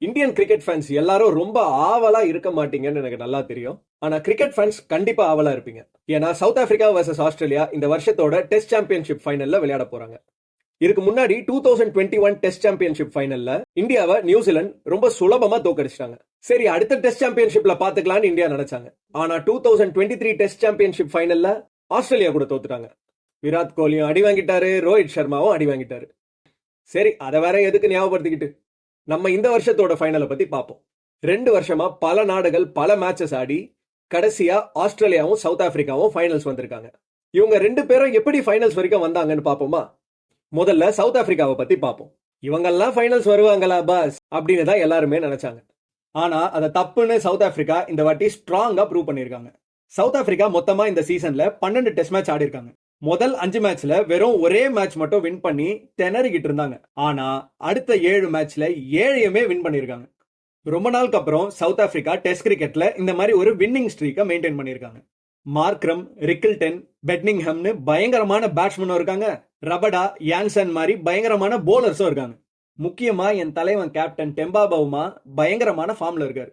Indian cricket fans எல்லாரும் ரொம்ப ஆவலா இருக்க மாட்டீங்கன்னு எனக்கு நல்லா தெரியும். ஆனா கிரிக்கெட் ஃபேன்ஸ் கண்டிப்பா ஆவலா இருப்பீங்க. ஏன்னா சவுத் ஆப்பிரிக்கா வர்சஸ் ஆஸ்திரேலியா இந்த வருஷத்தோட டெஸ்ட் சாம்பியன்ஷிப் ஃபைனல்ல விளையாட போறாங்க. இதுக்கு முன்னாடி 2021 டெஸ்ட் சாம்பியன்ஷிப் ஃபைனல்ல இந்தியாவை நியூசிலாந்து ரொம்ப சுலபமா தோக்கடிச்சிட்டாங்க. சரி, அடுத்த டெஸ்ட் சாம்பியன்ஷிப்ல பாத்துக்கலாம்னு இந்தியா நினைச்சாங்க. ஆனா 2023 டெஸ்ட் சாம்பியன்ஷிப் ஃபைனல்ல ஆஸ்திரேலியா கூட தோத்துட்டாங்க. விராட் கோலியும் அடி வாங்கிட்டாரு, ரோஹித் சர்மாவும் அடி வாங்கிட்டாரு. சரி, அதை வேற எதுக்கு ஞாபகப்படுத்திக்கிட்டு நம்ம இந்த வருஷத்தோட ஃபைனலை பத்தி பார்ப்போம். 2 வருஷமா பல நாடுகள் பல மேட்சஸ் ஆடி கடைசியா ஆஸ்திரேலியாவும் சவுத் ஆப்பிரிக்காவும் ஃபைனல்ஸ் வந்திருக்காங்க. இவங்க 2 பேரும் எப்படி ஃபைனல்ஸ் வரைக்கும் வந்தாங்கன்னு பார்ப்போமா? முதல்ல சவுத் ஆப்பிரிக்காவை பத்தி பார்ப்போம். இவங்கெல்லாம் ஃபைனல்ஸ் வருவாங்களா பாஸ் அப்படின்னு தான் எல்லாருமே நினைச்சாங்க. ஆனா அதை தப்புன்னு சவுத் ஆப்பிரிக்கா இந்த வாட்டி ஸ்ட்ராங்கா ப்ரூவ் பண்ணிருக்காங்க. சவுத் ஆப்பிரிக்கா மொத்தமா இந்த சீசன்ல 12 டெஸ்ட் மேட்ச் ஆடி இருக்காங்க. முதல் 5 மேட்ச்ல வெறும் ஒரே மேட்ச் மட்டும் வின் பண்ணி திணறிக்கிட்டு இருந்தாங்க. ஆனா அடுத்த 7 மேட்ச்ல 7யுமே வின் பண்ணிருக்காங்க. ரொம்ப நாளுக்கு அப்புறம் சவுத் ஆப்பிரிக்கா டெஸ்ட் கிரிக்கெட்ல இந்த மாதிரி ஒரு வின்னிங் ஸ்ட்ரீக்கை மெயின்டைன் பண்ணிருக்காங்க. மார்க்ரம், ரிக்கில்டன், பெட்னிங்ஹம்னு பயங்கரமான பேட்ஸ்மேனும் இருக்காங்க. ரபடா, யான்சன் மாதிரி பயங்கரமான போலர்ஸும் இருக்காங்க. முக்கியமா என் தலைவன் கேப்டன் டெம்பா பவுமா பயங்கரமான ஃபார்ம்ல இருக்காரு.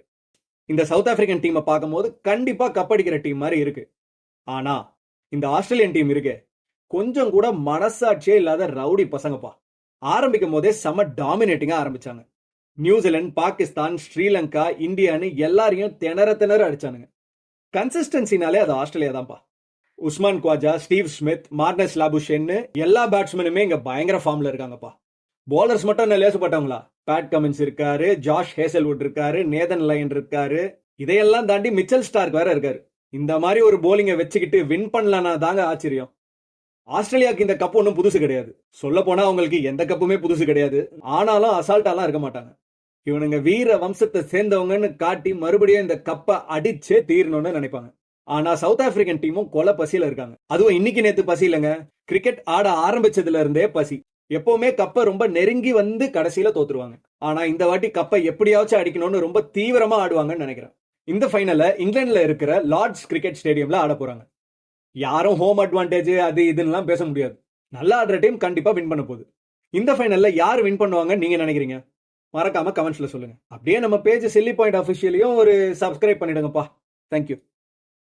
இந்த சவுத் ஆப்பிரிக்கன் டீமை பார்க்கும்போது கண்டிப்பா கப்படிக்கிற டீம் மாதிரி இருக்கு. ஆனா இந்த ஆஸ்திரேலியன் டீம் இருக்கு, கொஞ்சம் கூட மனசாட்சியே இல்லாத ரவுடி பசங்கப்பா. ஆரம்பிக்கும் போதே செம டாமினேட்டிங்கா ஆரம்பிச்சாங்க. நியூசிலாந்து, பாகிஸ்தான், ஸ்ரீலங்கா, இந்தியான்னு எல்லாரையும் திணற அடிச்சானுங்க. கன்சிஸ்டன்சினாலே அது ஆஸ்திரேலியா தான்ப்பா. Usman Khawaja, Steve Smith, Marnus லாபுஷேன்னு எல்லா பேட்ஸ்மேனுமே இங்க பயங்கர ஃபார்ம்ல இருக்காங்கப்பா. போலர்ஸ் மட்டும் என்ன லேசுப்பட்டவங்களா? பேட் கமின்ஸ் இருக்காரு, ஜாஷ் ஹேசல்வுட் இருக்காரு, நேதன் லயன் இருக்காரு, இதையெல்லாம் தாண்டி மிச்சல் ஸ்டார்க் வேற இருக்காரு. இந்த மாதிரி ஒரு போலிங்கை வச்சுக்கிட்டு வின் பண்ணலனா தாங்க ஆச்சரியம். ஆஸ்திரேலியாவுக்கு இந்த கப் ஒன்றும் புதுசு கிடையாது. சொல்ல போனா அவங்களுக்கு எந்த கப்புமே புதுசு கிடையாது. ஆனாலும் அசால்ட்டாலாம் இருக்க மாட்டாங்க. இவனுங்க வீர வம்சத்தை சேர்ந்தவங்கன்னு காட்டி மறுபடியும் இந்த கப்பை அடிச்சே தீரணும்னு நினைப்பாங்க. ஆனா சவுத் ஆப்பிரிக்கன் டீமும் கொலை பசியில இருக்காங்க. அதுவும் இன்னைக்கு நேத்து பசி இல்லைங்க, கிரிக்கெட் ஆட ஆரம்பிச்சதுல இருந்தே பசி. எப்பவுமே கப்பை ரொம்ப நெருங்கி வந்து கடைசியில தோத்துருவாங்க. ஆனா இந்த வாட்டி கப்பை எப்படியாச்சும் அடிக்கணும்னு ரொம்ப தீவிரமா ஆடுவாங்கன்னு நினைக்கிறேன். இந்த ஃபைனலை இங்கிலாந்துல இருக்கிற லார்ட்ஸ் கிரிக்கெட் ஸ்டேடியம்ல ஆட போறாங்க. யாரும் ஹோம் அட்வான்டேஜ் அது இதுன்னு பேச முடியாது. நல்லா ஆடுற டீம் கண்டிப்பா வின் பண்ண போகுது. இந்த ஃபைனல்ல யார் வின் பண்ணுவாங்க நீங்க நினைக்கிறீங்க? மறக்காம கமெண்ட்ஸ்ல சொல்லுங்க. அப்படியே நம்ம பேஜ் சில்லி பாயிண்ட் அஃபிஷியலையும் ஒரு சப்ஸ்கிரைப் பண்ணிடுங்கப்பா. தேங்க்யூ.